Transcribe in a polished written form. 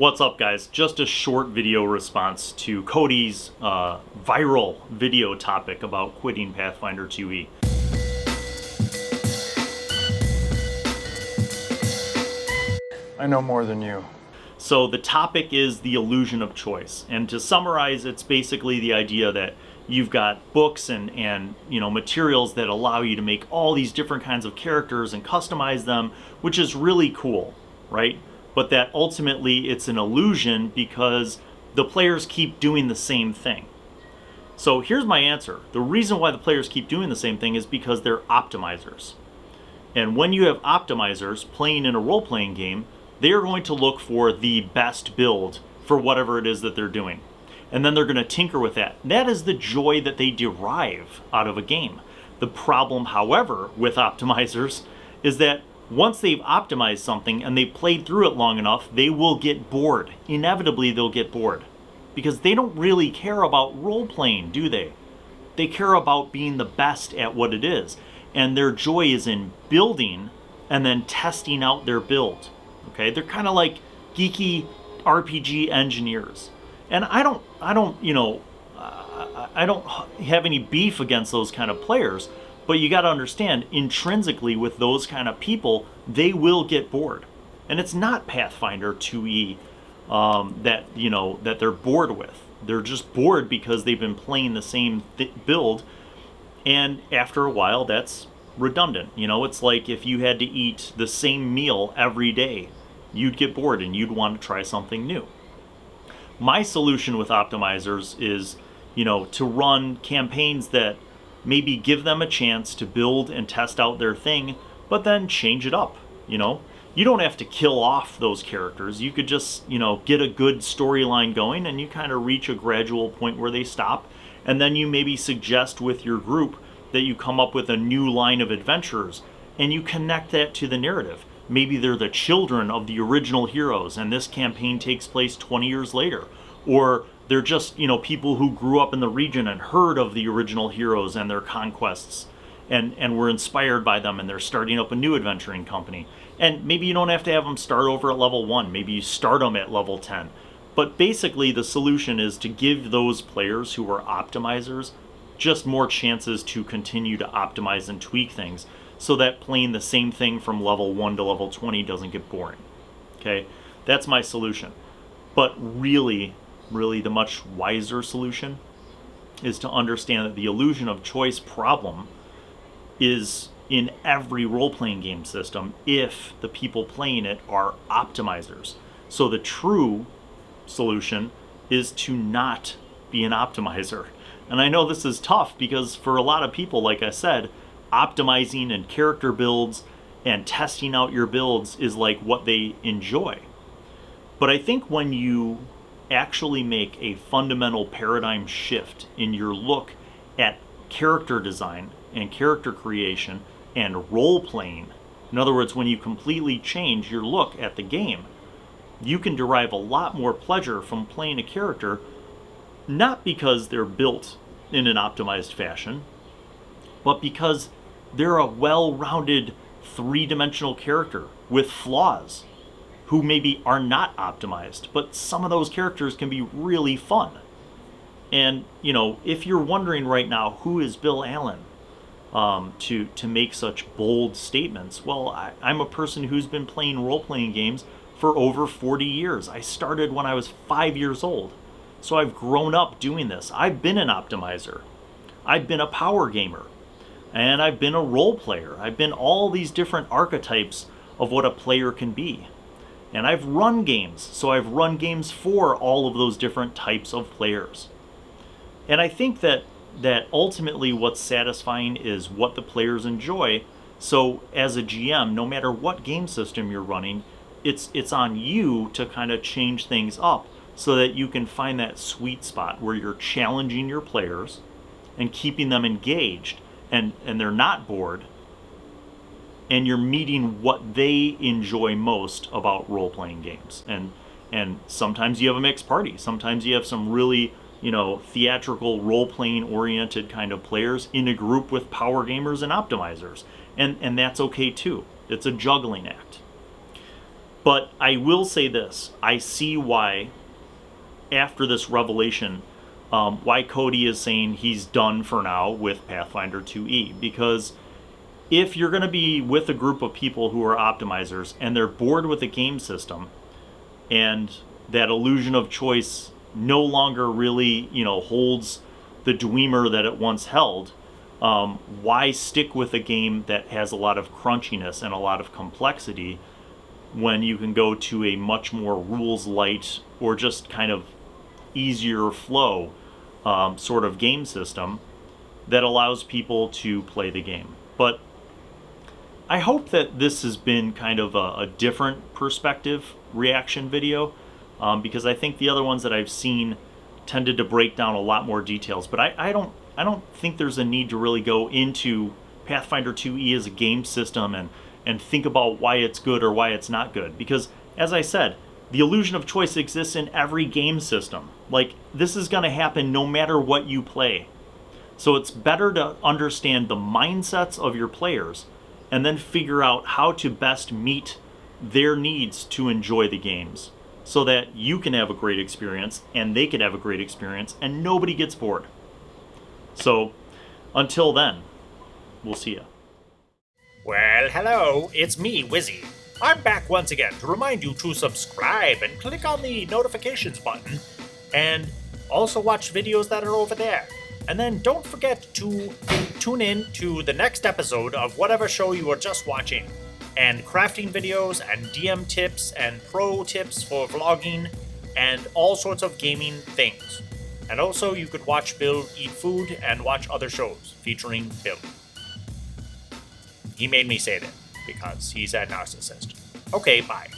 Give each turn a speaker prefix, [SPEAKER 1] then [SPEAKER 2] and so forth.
[SPEAKER 1] What's up, guys? Just a short video response to Cody's viral video topic about quitting Pathfinder 2e.
[SPEAKER 2] I know more than you.
[SPEAKER 1] So the topic is the illusion of choice, and to summarize, it's basically the idea that you've got books and materials that allow you to make all these different kinds of characters and customize them, which is really cool, right? But that ultimately it's an illusion because the players keep doing the same thing. So here's my answer. The reason why the players keep doing the same thing is because they're optimizers. And when you have optimizers playing in a role-playing game, they are going to look for the best build for whatever it is that they're doing. And then they're going to tinker with that. That is the joy that they derive out of a game. The problem, however, with optimizers is that once they've optimized something and they've played through it long enough, they will get bored. Inevitably, they'll get bored. Because they don't really care about role-playing, do they? They care about being the best at what it is. And their joy is in building and then testing out their build. Okay? They're kind of like geeky RPG engineers. And I don't have any beef against those kind of players. But you got to understand, intrinsically with those kind of people, they will get bored. And it's not Pathfinder 2e that they're bored with. They're just bored because they've been playing the same build, and after a while, that's redundant. It's like if you had to eat the same meal every day, you'd get bored and you'd want to try something new. My solution with optimizers is, to run campaigns that maybe give them a chance to build and test out their thing, but then change it up. You don't have to kill off those characters. You could just, get a good storyline going, and you kind of reach a gradual point where they stop, and then you maybe suggest with your group that you come up with a new line of adventurers, and you connect that to the narrative. Maybe they're the children of the original heroes, and this campaign takes place 20 years later. Or they're just, people who grew up in the region and heard of the original heroes and their conquests and were inspired by them, and they're starting up a new adventuring company. And maybe you don't have to have them start over at level 1. Maybe you start them at level 10. But basically the solution is to give those players who are optimizers just more chances to continue to optimize and tweak things so that playing the same thing from level 1 to level 20 doesn't get boring. Okay? That's my solution. But really the much wiser solution is to understand that the illusion of choice problem is in every role-playing game system if the people playing it are optimizers. So the true solution is to not be an optimizer. And I know this is tough because for a lot of people, like I said, optimizing and character builds and testing out your builds is like what they enjoy. But I think when you actually make a fundamental paradigm shift in your look at character design and character creation and role playing, in other words, when you completely change your look at the game, you can derive a lot more pleasure from playing a character, not because they're built in an optimized fashion, but because they're a well-rounded three-dimensional character with flaws, who maybe are not optimized, but some of those characters can be really fun. And, if you're wondering right now, who is Bill Allan to make such bold statements? Well, I'm a person who's been playing role-playing games for over 40 years. I started when I was 5 years old. So I've grown up doing this. I've been an optimizer. I've been a power gamer. And I've been a role player. I've been all these different archetypes of what a player can be. And I've run games, so I've run games for all of those different types of players. And I think that ultimately what's satisfying is what the players enjoy. So as a GM, no matter what game system you're running, it's on you to kind of change things up so that you can find that sweet spot where you're challenging your players and keeping them engaged and they're not bored. And you're meeting what they enjoy most about role-playing games. And sometimes you have a mixed party. Sometimes you have some really, theatrical role-playing oriented kind of players in a group with power gamers and optimizers. And that's okay too. It's a juggling act. But I will say this. I see why, after this revelation, why Cody is saying he's done for now with Pathfinder 2E. Because if you're going to be with a group of people who are optimizers and they're bored with the game system, and that illusion of choice no longer really, holds the dweemer that it once held, why stick with a game that has a lot of crunchiness and a lot of complexity when you can go to a much more rules light or just kind of easier flow sort of game system that allows people to play the game? But I hope that this has been kind of a different perspective reaction video, because I think the other ones that I've seen tended to break down a lot more details. But I don't think there's a need to really go into Pathfinder 2E as a game system and think about why it's good or why it's not good. Because, as I said, the illusion of choice exists in every game system. Like, this is going to happen no matter what you play. So it's better to understand the mindsets of your players and then figure out how to best meet their needs to enjoy the games, so that you can have a great experience and they can have a great experience and nobody gets bored. So until then, we'll see ya.
[SPEAKER 3] Well, hello, it's me, Wizzy. I'm back once again to remind you to subscribe and click on the notifications button, and also watch videos that are over there. And then don't forget to tune in to the next episode of whatever show you are just watching, and crafting videos and DM tips and pro tips for vlogging and all sorts of gaming things. And also you could watch Bill eat food and watch other shows featuring Bill. He made me say that because he's a narcissist. Okay, bye.